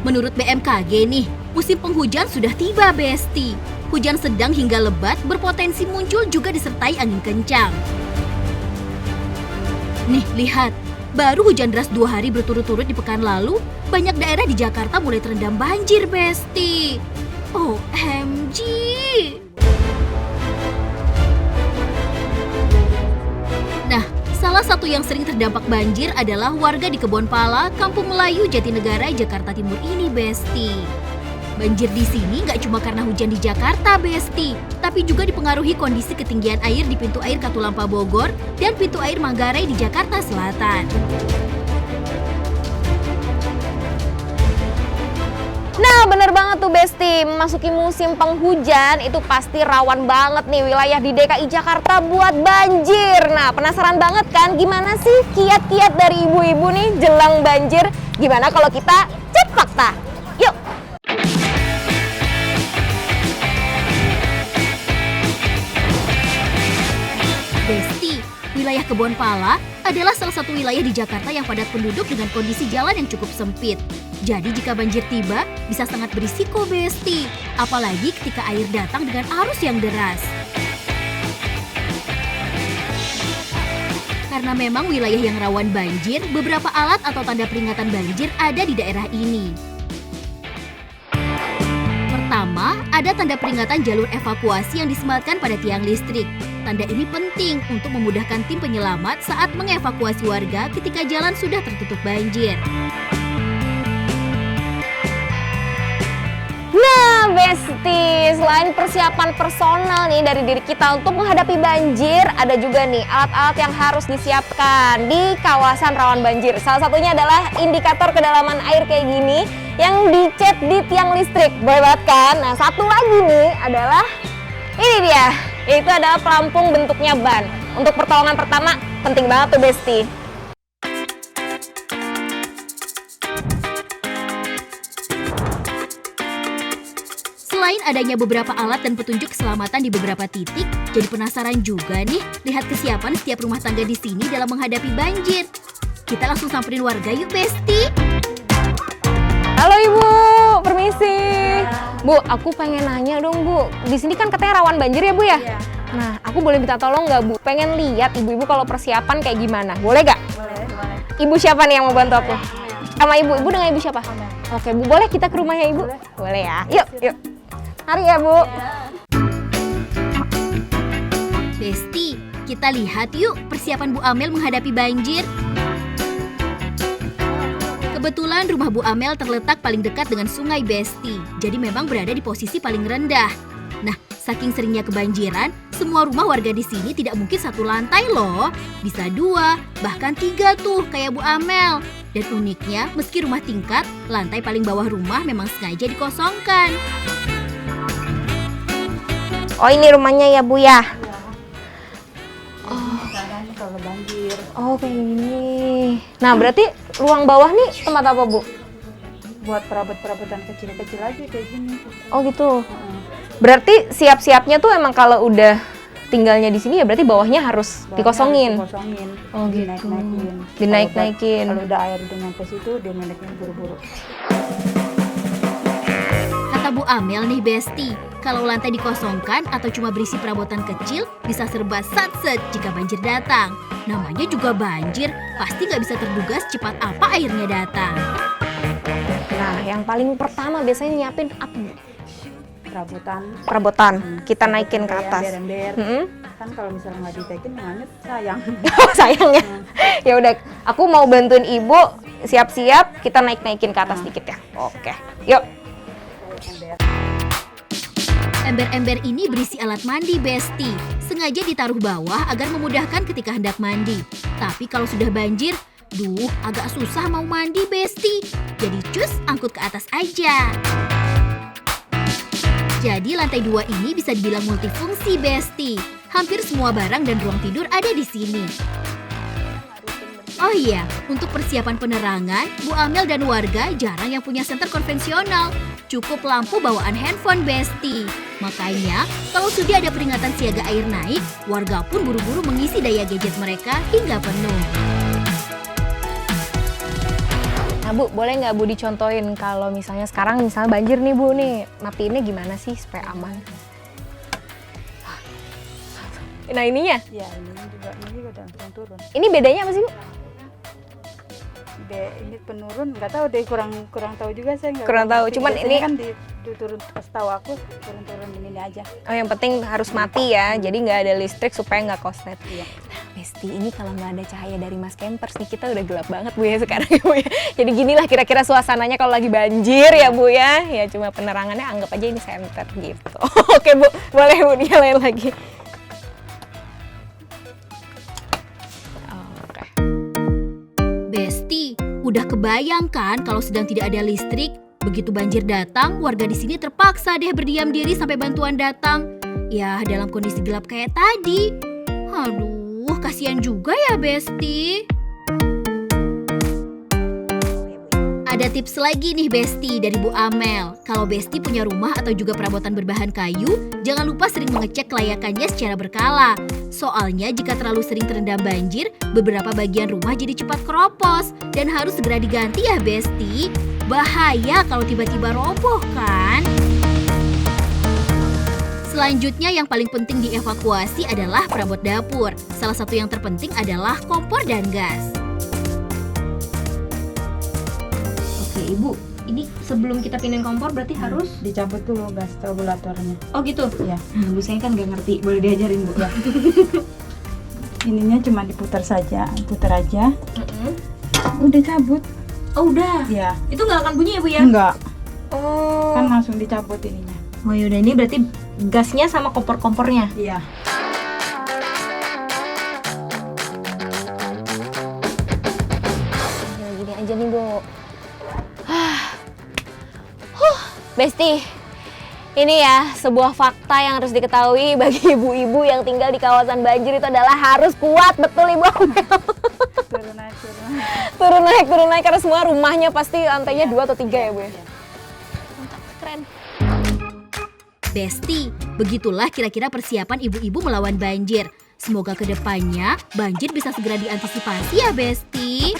Menurut BMKG nih, musim penghujan sudah tiba, Besti. Hujan sedang hingga lebat berpotensi muncul juga disertai angin kencang. Nih, lihat. Baru hujan deras 2 hari berturut-turut di pekan lalu, banyak daerah di Jakarta mulai terendam banjir, Besti. OMG! Nah, salah satu yang sering terdampak banjir adalah warga di Kebonpala, Kampung Melayu, Jatinegara, Jakarta Timur ini, Besti. Banjir di sini nggak cuma karena hujan di Jakarta, Besti, tapi juga dipengaruhi kondisi ketinggian air di pintu air Katulampa Bogor dan pintu air Manggarai di Jakarta Selatan. Nah, bener banget tuh Besti, memasuki musim penghujan itu pasti rawan banget nih wilayah di DKI Jakarta buat banjir. Nah, penasaran banget kan gimana sih kiat-kiat dari ibu-ibu nih jelang banjir? Gimana kalau kita cek fakta? Yuk! Besti, wilayah Kebonpala adalah salah satu wilayah di Jakarta yang padat penduduk dengan kondisi jalan yang cukup sempit. Jadi jika banjir tiba, bisa sangat berisiko, Besti. Apalagi ketika air datang dengan arus yang deras. Karena memang wilayah yang rawan banjir, beberapa alat atau tanda peringatan banjir ada di daerah ini. Pertama, ada tanda peringatan jalur evakuasi yang disematkan pada tiang listrik. Tanda ini penting untuk memudahkan tim penyelamat saat mengevakuasi warga ketika jalan sudah tertutup banjir. Nah, Besti, selain persiapan personal nih dari diri kita untuk menghadapi banjir, ada juga nih alat-alat yang harus disiapkan di kawasan rawan banjir. Salah satunya adalah indikator kedalaman air kayak gini yang dicet di tiang listrik. Boleh banget kan? Nah, satu lagi nih adalah ini dia, yaitu adalah pelampung bentuknya ban. Untuk pertolongan pertama, penting banget tuh Besti. Selain adanya beberapa alat dan petunjuk keselamatan di beberapa titik, jadi penasaran juga nih lihat kesiapan setiap rumah tangga di sini dalam menghadapi banjir. Kita langsung samperin warga yuk, Besti. Halo Ibu, permisi. Bu, aku pengen nanya dong Bu, di sini kan katanya rawan banjir ya Bu ya? Iya. Nah, aku boleh minta tolong nggak Bu? Pengen lihat ibu-ibu kalau persiapan kayak gimana, boleh nggak? Boleh. Ibu siapa nih yang mau bantu aku? Sama ibu dengan ibu siapa? Amel. Oke Bu, boleh kita ke rumahnya Ibu? Boleh ya, yuk. Mari ya Bu. Besti, kita lihat yuk persiapan Bu Amel menghadapi banjir. Kebetulan rumah Bu Amel terletak paling dekat dengan sungai, Besti. Jadi memang berada di posisi paling rendah. Nah, saking seringnya kebanjiran, semua rumah warga di sini tidak mungkin satu lantai loh. Bisa 2, bahkan 3 tuh kayak Bu Amel. Dan uniknya, meski rumah tingkat, lantai paling bawah rumah memang sengaja dikosongkan. Oh ini rumahnya ya Bu ya? Keadaan kalau banjir. Oh kayak gini. Nah berarti ruang bawah nih tempat apa Bu? Buat perabot-perabotan kecil-kecil aja kayak gini. Oh gitu. Berarti siap-siapnya tuh emang kalau udah tinggalnya di sini ya berarti bawahnya harus dikosongin. Dikosongin. Oh gitu. Dinaik-naikin. Dinaik-naikin. Kalau udah air udah nyampe situ, dia naiknya buru-buru. Kata Bu Amel nih, Besti, kalau lantai dikosongkan atau cuma berisi perabotan kecil, bisa serba satset jika banjir datang. Namanya juga banjir, pasti nggak bisa terduga secepat apa airnya datang. Nah yang paling pertama biasanya nyiapin apa Bu? Perabotan. Kita naikin ke atas. Ember. Mm-mm. Kan kalau misalnya nggak ditaikin, nganyut sayang. Sayang ya. Ya udah, aku mau bantuin Ibu siap-siap kita naik-naikin ke atas dikit ya. Oke. Yuk. Ember-ember ini berisi alat mandi, Besti. Sengaja ditaruh bawah agar memudahkan ketika hendak mandi. Tapi kalau sudah banjir, agak susah mau mandi, Besti. Jadi cus, angkut ke atas aja. Jadi lantai 2 ini bisa dibilang multifungsi, Besti. Hampir semua barang dan ruang tidur ada di sini. Oh iya, untuk persiapan penerangan, Bu Amel dan warga jarang yang punya senter konvensional. Cukup lampu bawaan handphone, Besti. Makanya, kalau sudah ada peringatan siaga air naik, warga pun buru-buru mengisi daya gadget mereka hingga penuh. Nah Bu, boleh nggak Bu dicontohin kalau misalnya sekarang banjir nih Bu nih, matiinnya gimana sih supaya aman? Nah ininya, Ya ini juga udah langsung turun. ini bedanya apa sih Bu? Ini penurun, nggak tahu deh, kurang tahu juga saya. Kurang tahu, cuman biasanya ini kan turun pas tahu aku turun ini aja. Oh yang penting harus mati ya, jadi nggak ada listrik supaya nggak korslet. Iya. Nah Besti, ini kalau nggak ada cahaya dari Mas Campers nih, kita udah gelap banget Bu ya sekarang ya Bu ya. Jadi ginilah kira-kira suasananya kalau lagi banjir ya Bu ya. Ya cuma penerangannya anggap aja ini senter gitu. Oke Bu, boleh Bu nyalain lagi. Oke. Besti, udah kebayang kan kalau sedang tidak ada listrik? Begitu banjir datang, warga di sini terpaksa deh berdiam diri sampai bantuan datang. Ya, dalam kondisi gelap kayak tadi. Aduh, kasihan juga ya Besti. Ada tips lagi nih Besti dari Bu Amel. Kalau Besti punya rumah atau juga perabotan berbahan kayu, jangan lupa sering mengecek kelayakannya secara berkala. Soalnya jika terlalu sering terendam banjir, beberapa bagian rumah jadi cepat keropos dan harus segera diganti ya Besti. Bahaya kalau tiba-tiba roboh kan? Selanjutnya yang paling penting dievakuasi adalah perabot dapur. Salah satu yang terpenting adalah kompor dan gas. Oke Ibu, ini sebelum kita pindahin kompor berarti harus... Dicabut dulu gas tabulatornya. Oh gitu? Ya. Nah, Bu saya kan nggak ngerti, boleh diajarin Bu? Ya. Ininya cuma diputar saja, putar aja. Udah cabut. Oh udah? Ya. Itu nggak akan bunyi ya Bu ya? Enggak, Oh. kan langsung dicabut ininya. Oh yaudah, ini berarti gasnya sama kompor-kompornya? Iya. Ya gini aja nih Bu. Besti, ini ya sebuah fakta yang harus diketahui bagi ibu-ibu yang tinggal di kawasan banjir itu adalah harus kuat, betul Ibu Amel. Turun naik. Turun naik karena semua rumahnya pasti lantainya 2 atau 3 ya Bu ya. Mantap, keren. Besti, begitulah kira-kira persiapan ibu-ibu melawan banjir. Semoga kedepannya banjir bisa segera diantisipasi ya Besti.